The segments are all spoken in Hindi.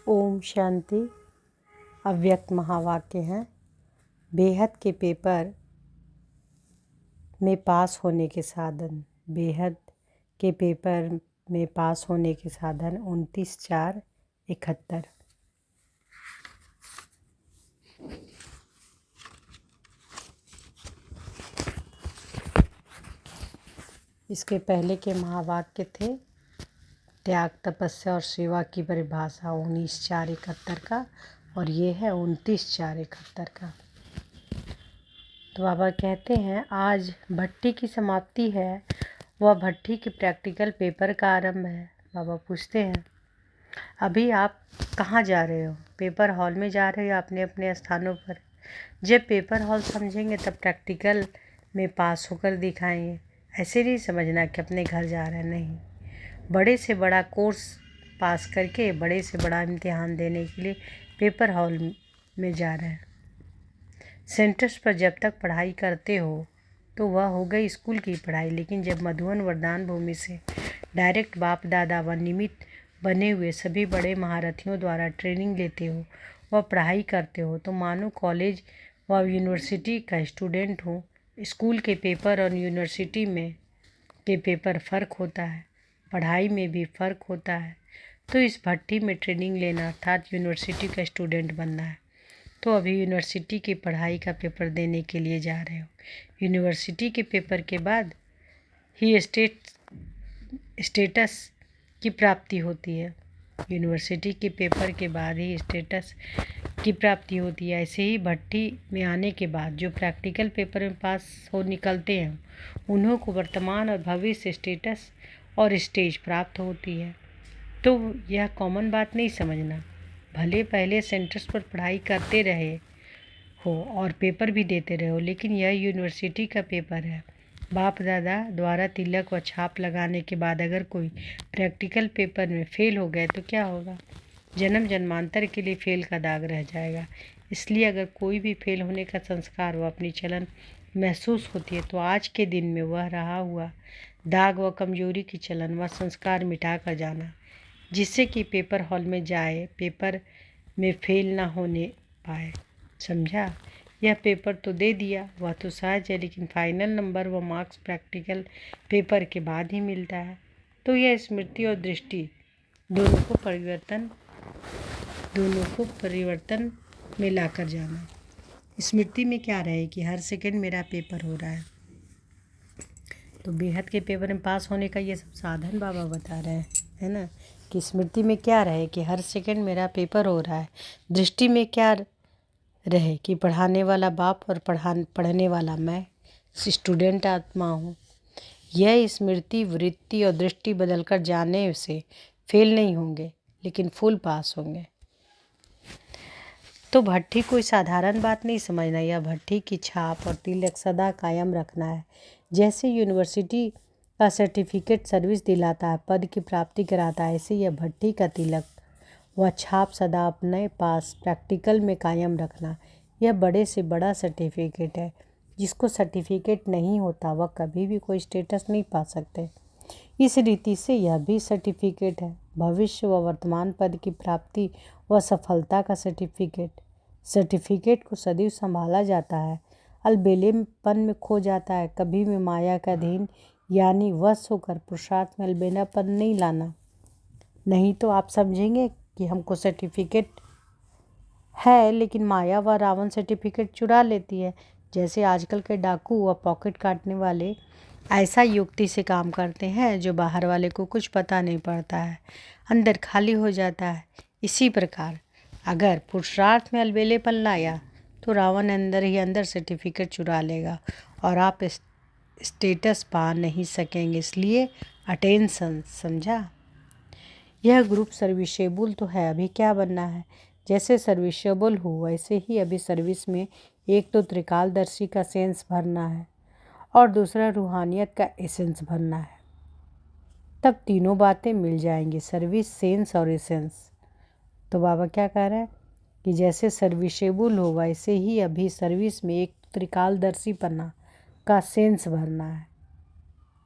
ओम शांति। अव्यक्त महावाक्य हैं। बेहद के पेपर में पास होने के साधन। बेहद के पेपर में पास होने के साधन 29/4/71। इसके पहले के महावाक्य थे त्याग, तपस्या और सेवा की परिभाषा 19/4/71 का, और ये है 29/4/71 का। तो बाबा कहते हैं आज भट्टी की समाप्ति है, वह भट्टी के प्रैक्टिकल पेपर का आरंभ है। बाबा पूछते हैं अभी आप कहाँ जा रहे हो? पेपर हॉल में जा रहे हो या अपने अपने स्थानों पर? जब पेपर हॉल समझेंगे तब प्रैक्टिकल में पास होकर दिखाएंगे। ऐसे नहीं समझना कि अपने घर जा रहे हैं, नहीं। बड़े से बड़ा कोर्स पास करके बड़े से बड़ा इम्तिहान देने के लिए पेपर हॉल में जा रहे हैं। सेंटर्स पर जब तक पढ़ाई करते हो तो वह हो गई स्कूल की पढ़ाई, लेकिन जब मधुवन वरदान भूमि से डायरेक्ट बाप दादा व निमित्त बने हुए सभी बड़े महारथियों द्वारा ट्रेनिंग लेते हो व पढ़ाई करते हो तो मानो कॉलेज व यूनिवर्सिटी का स्टूडेंट हो। स्कूल के पेपर और यूनिवर्सिटी में के पेपर फ़र्क होता है, पढ़ाई में भी फ़र्क होता है। तो इस भट्टी में ट्रेनिंग लेना अर्थात यूनिवर्सिटी का स्टूडेंट बनना है। तो अभी यूनिवर्सिटी की पढ़ाई का पेपर देने के लिए जा रहे हो। यूनिवर्सिटी के पेपर के बाद ही स्टेटस की प्राप्ति होती है। यूनिवर्सिटी के पेपर के बाद ही स्टेटस की प्राप्ति होती है। ऐसे ही भट्टी में आने के बाद जो प्रैक्टिकल पेपर में पास हो निकलते हैं उन्हों को वर्तमान और भविष्य स्टेटस और स्टेज प्राप्त होती है। तो यह कॉमन बात नहीं समझना। भले पहले सेंटर्स पर पढ़ाई करते रहे हो और पेपर भी देते रहे हो, लेकिन यह यूनिवर्सिटी का पेपर है। बाप दादा द्वारा तिलक व छाप लगाने के बाद अगर कोई प्रैक्टिकल पेपर में फेल हो गए तो क्या होगा? जन्म जन्मांतर के लिए फेल का दाग रह जाएगा। इसलिए अगर कोई भी फेल होने का संस्कार व अपनी चलन महसूस होती है तो आज के दिन में वह रहा हुआ दाग व कमजोरी की चलन व संस्कार मिटा कर जाना, जिससे कि पेपर हॉल में जाए पेपर में फेल ना होने पाए। समझा? यह पेपर तो दे दिया, वह तो सहज है, लेकिन फाइनल नंबर व मार्क्स प्रैक्टिकल पेपर के बाद ही मिलता है। तो यह स्मृति और दृष्टि दोनों को परिवर्तन में लाकर जाना। स्मृति में क्या रहे कि हर सेकंड मेरा पेपर हो रहा है। तो बेहद के पेपर में पास होने का ये सब साधन बाबा बता रहे हैं, है ना, कि स्मृति में क्या रहे कि हर सेकंड मेरा पेपर हो रहा है। दृष्टि में क्या रहे कि पढ़ाने वाला बाप और पढ़ने वाला मैं, स्टूडेंट आत्मा हूँ। यह स्मृति, वृत्ति और दृष्टि बदलकर जाने से फेल नहीं होंगे, लेकिन फुल पास होंगे। तो भट्टी कोई साधारण बात नहीं समझना। यह भट्टी की छाप और तिलक सदा कायम रखना है। जैसे यूनिवर्सिटी का सर्टिफिकेट सर्विस दिलाता है, पद की प्राप्ति कराता है, ऐसे यह भट्टी का तिलक वह छाप सदा अपने पास प्रैक्टिकल में कायम रखना। यह बड़े से बड़ा सर्टिफिकेट है। जिसको सर्टिफिकेट नहीं होता वह कभी भी कोई स्टेटस नहीं पा सकते। इस रीति से यह भी सर्टिफिकेट है, भविष्य व वर्तमान पद की प्राप्ति व सफलता का सर्टिफिकेट को सदैव संभाला जाता है, अलबेलेपन में खो जाता है। कभी भी माया का अधीन यानी वश होकर पुरुषार्थ में अलबेलापन नहीं लाना। नहीं तो आप समझेंगे कि हमको सर्टिफिकेट है, लेकिन माया व रावण सर्टिफिकेट चुरा लेती है। जैसे आजकल के डाकू व पॉकेट काटने वाले ऐसा युक्ति से काम करते हैं जो बाहर वाले को कुछ पता नहीं पड़ता है, अंदर खाली हो जाता है। इसी प्रकार अगर पुरुषार्थ में अलबेलेपन लाया तो रावण अंदर ही अंदर सर्टिफिकेट चुरा लेगा और आप स्टेटस पा नहीं सकेंगे। इसलिए अटेंशन, समझा? यह ग्रुप सर्विसेबल तो है, अभी क्या बनना है? जैसे सर्विसेबल हो वैसे ही अभी सर्विस में एक तो त्रिकालदर्शी का सेंस भरना है और दूसरा रूहानियत का एसेंस भरना है। तब तीनों बातें मिल जाएंगी, सर्विस, सेंस और एसेंस। तो बाबा क्या कह रहे हैं कि जैसे सर्विसेबल हो वैसे ही अभी सर्विस में एक त्रिकालदर्शीपना का सेंस भरना है,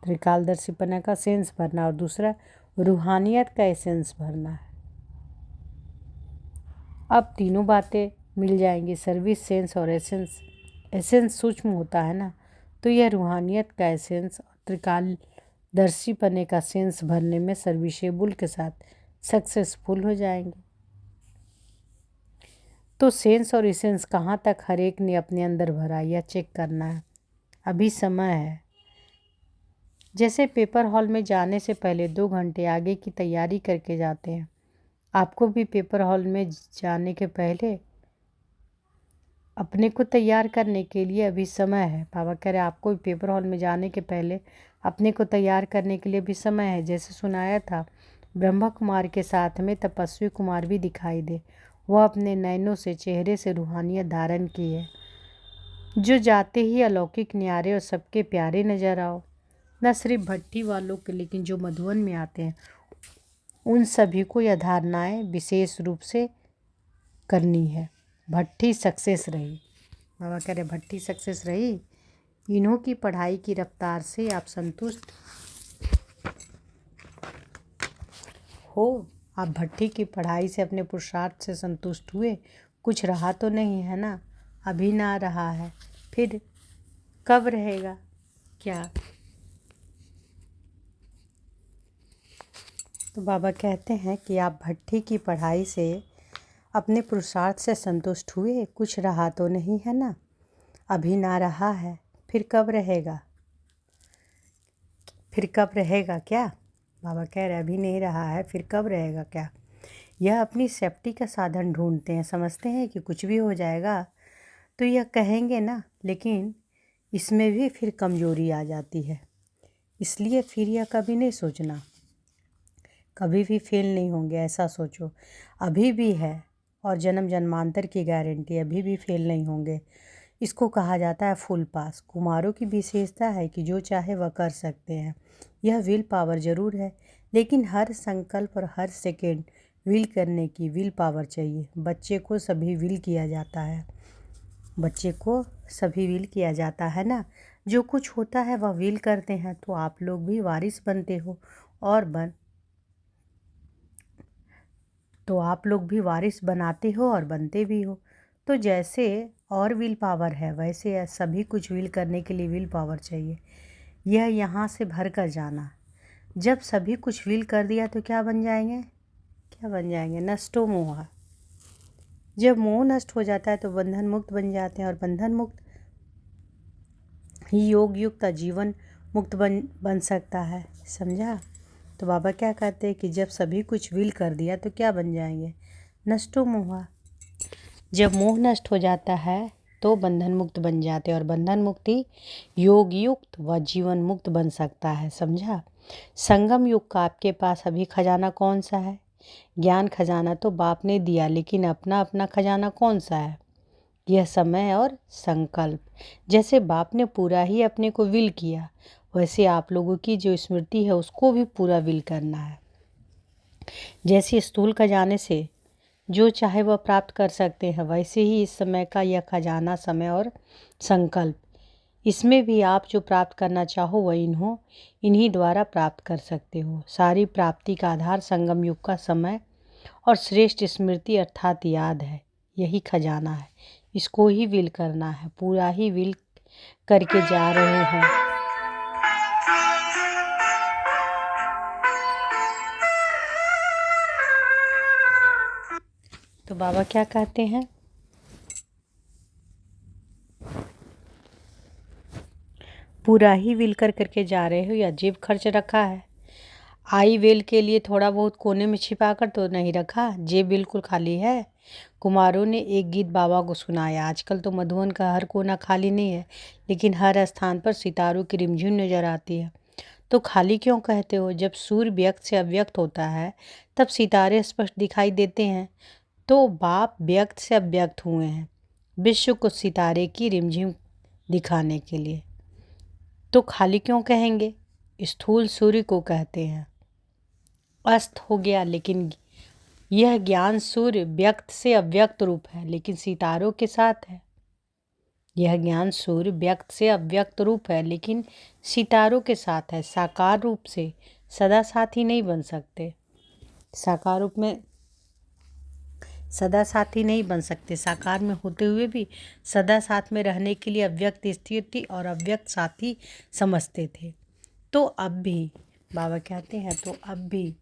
त्रिकालदर्शीपना का सेंस भरना और दूसरा रूहानियत का एसेंस भरना है। अब तीनों बातें मिल जाएंगी, सर्विस, सेंस और एसेंस। एसेंस सूक्ष्म होता है ना, तो यह रूहानियत का एसेंस और त्रिकालदर्शी पने का सेंस भरने में सर्विसेबल के साथ सक्सेसफुल हो जाएंगे। तो सेंस और एसेंस कहाँ तक हर एक ने अपने अंदर भरा, यह चेक करना है। अभी समय है। जैसे पेपर हॉल में जाने से पहले 2 घंटे आगे की तैयारी करके जाते हैं, आपको भी पेपर हॉल में जाने के पहले अपने को तैयार करने के लिए अभी समय है। बाबा कह रहे आपको भी पेपर हॉल में जाने के पहले अपने को तैयार करने के लिए भी समय है। जैसे सुनाया था, ब्रह्मा कुमार के साथ में तपस्वी कुमार भी दिखाई दे, वह अपने नैनों से चेहरे से रूहानियत धारण की है। जो जाते ही अलौकिक न्यारे और सबके प्यारे नजर आओ, न सिर्फ भट्टी वालों के लेकिन जो मधुवन में आते हैं उन सभी को यह धारणाएं विशेष रूप से करनी है। भट्टी सक्सेस रही। बाबा कह रहे भट्टी सक्सेस रही। इन्हों की पढ़ाई की रफ्तार से आप संतुष्ट हो? आप भट्टी की पढ़ाई से, अपने पुरुषार्थ से संतुष्ट हुए? कुछ रहा तो नहीं है ना? अभी ना रहा है, फिर कब रहेगा क्या? तो बाबा कहते हैं कि आप भट्टी की पढ़ाई से अपने पुरुषार्थ से संतुष्ट हुए? कुछ रहा तो नहीं है ना? अभी ना रहा है, फिर कब रहेगा? फिर कब रहेगा क्या? बाबा कह रहे अभी नहीं रहा है, फिर कब रहेगा क्या? यह अपनी सेफ्टी का साधन ढूंढते हैं, समझते हैं कि कुछ भी हो जाएगा तो यह कहेंगे ना, लेकिन इसमें भी फिर कमजोरी आ जाती है। इसलिए फिर यह कभी नहीं सोचना, कभी भी फेल नहीं होंगे ऐसा सोचो। अभी भी है और जन्म जन्मांतर की गारंटी, अभी भी फेल नहीं होंगे। इसको कहा जाता है फुल पास। कुमारों की विशेषता है कि जो चाहे वह कर सकते हैं। यह विल पावर ज़रूर है, लेकिन हर संकल्प और हर सेकेंड विल करने की विल पावर चाहिए। बच्चे को सभी विल किया जाता है, बच्चे को सभी विल किया जाता है ना। जो कुछ होता है वह विल करते हैं, तो आप लोग भी वारिस बनते हो और आप लोग भी वारिस बनाते हो और बनते भी हो। तो जैसे और विल पावर है, वैसे सभी कुछ विल करने के लिए विल पावर चाहिए। यह यहाँ से भर कर जाना। जब सभी कुछ विल कर दिया तो क्या बन जाएंगे? क्या बन जाएंगे? नष्टो मोह। जब मोह नष्ट हो जाता है तो बंधन मुक्त बन जाते हैं, और बंधन मुक्त ही योग युक्त जीवन मुक्त बन सकता है। समझा? तो बाबा क्या कहते हैं कि जब सभी कुछ विल कर दिया तो क्या बन जाएंगे? नष्टो मोह। जब मोह नष्ट हो जाता है तो बंधन मुक्त बन जाते हैं, और बंधन मुक्ति योग युक्त व जीवन मुक्त बन सकता है। समझा? संगम युग का आपके पास अभी खजाना कौन सा है? ज्ञान खजाना तो बाप ने दिया, लेकिन अपना अपना खजाना कौन सा है? यह समय और संकल्प। जैसे बाप ने पूरा ही अपने को विल किया, वैसे आप लोगों की जो स्मृति है उसको भी पूरा विल करना है। जैसे स्थूल खजाने से जो चाहे वह प्राप्त कर सकते हैं, वैसे ही इस समय का यह खजाना समय और संकल्प, इसमें भी आप जो प्राप्त करना चाहो वह इन्हीं द्वारा प्राप्त कर सकते हो। सारी प्राप्ति का आधार संगम युग का समय और श्रेष्ठ स्मृति अर्थात याद है। यही खजाना है, इसको ही विल करना है, पूरा ही विल करके जा रहे हैं। तो बाबा क्या कहते हैं? पूरा ही विल करके जा रहे हो या जेब खर्च रखा है? आई वेल के लिए थोड़ा बहुत कोने में छिपा कर तो नहीं रखा, जेब बिल्कुल खाली है। कुमारों ने एक गीत बाबा को सुनाया। आजकल तो मधुवन का हर कोना खाली नहीं है, लेकिन हर स्थान पर सितारों की रिमझिम नजर आती है। तो खाली क्यों कहते हो? जब सूर्य व्यक्त से अव्यक्त होता है तब सितारे स्पष्ट दिखाई देते हैं। तो बाप व्यक्त से अव्यक्त हुए हैं विश्व को सितारे की रिमझिम दिखाने के लिए। तो खाली क्यों कहेंगे? स्थूल सूर्य को कहते हैं। अस्त हो गया, लेकिन यह ज्ञान सूर्य व्यक्त से अव्यक्त रूप है, लेकिन सितारों के साथ है। यह ज्ञान सूर्य व्यक्त से अव्यक्त रूप है, लेकिन सितारों के साथ है। साकार रूप से सदा साथी नहीं बन सकते। साकार रूप में सदा साथी नहीं बन सकते। साकार में होते हुए भी सदा साथ में रहने के लिए अव्यक्त स्थिति और अव्यक्त साथी समझते थे। तो अब भी बाबा कहते हैं, तो अब भी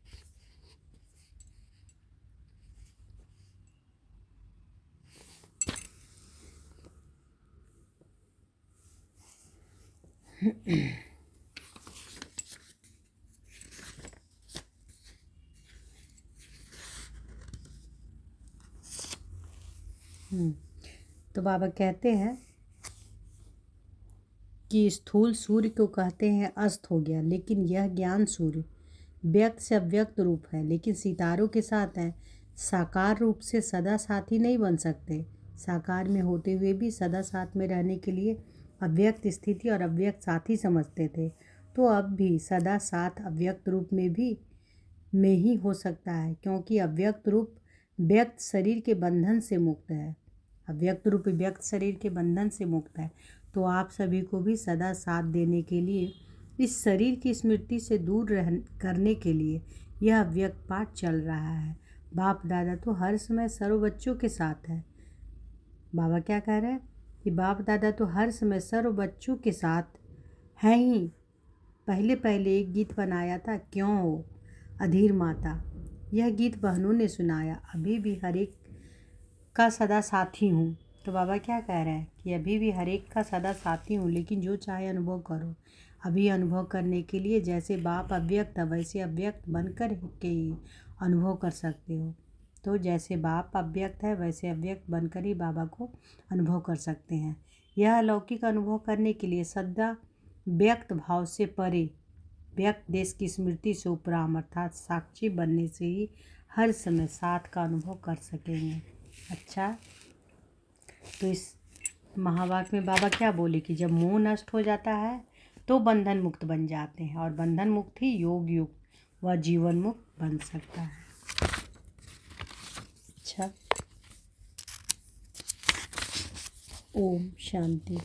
तो बाबा कहते हैं कि स्थूल सूर्य को कहते हैं अस्त हो गया, लेकिन यह ज्ञान सूर्य व्यक्त से अव्यक्त रूप है, लेकिन सितारों के साथ है। साकार रूप से सदा साथी नहीं बन सकते। साकार में होते हुए भी सदा साथ में रहने के लिए अव्यक्त स्थिति और अव्यक्त साथी समझते थे। तो अब भी सदा साथ अव्यक्त रूप में ही हो सकता है, क्योंकि अव्यक्त रूप व्यक्त शरीर के बंधन से मुक्त है। अव्यक्त रूप व्यक्त शरीर के बंधन से मुक्त है। तो आप सभी को भी सदा साथ देने के लिए, इस शरीर की स्मृति से दूर करने के लिए यह अव्यक्त पाठ चल रहा है। बाप दादा तो हर समय सर्व बच्चों के साथ है। बाबा क्या कह रहे हैं कि बाप दादा तो हर समय सर्व बच्चों के साथ हैं ही। पहले पहले एक गीत बनाया था, क्यों हो अधीर माता। यह गीत बहनों ने सुनाया। अभी भी हर एक का सदा साथी हूँ। तो बाबा क्या कह रहे हैं कि अभी भी हर एक का सदा साथी हूँ, लेकिन जो चाहे अनुभव करो। अभी अनुभव करने के लिए जैसे बाप अव्यक्त है, वैसे अव्यक्त बनकर के ही अनुभव कर सकते हो। तो जैसे बाप अव्यक्त है, वैसे अव्यक्त बनकर ही बाबा को अनुभव कर सकते हैं। यह अलौकिक अनुभव करने के लिए सदा व्यक्त भाव से परे, व्यक्त देश की स्मृति से उपराम अर्थात साक्षी बनने से ही हर समय साथ का अनुभव कर सकेंगे। अच्छा, तो इस महावाक्य में बाबा क्या बोले कि जब मोह नष्ट हो जाता है तो बंधन मुक्त बन जाते हैं, और बंधन मुक्त ही योग युक्त व जीवन मुक्त बन सकता है। अच्छा, ओम शांति।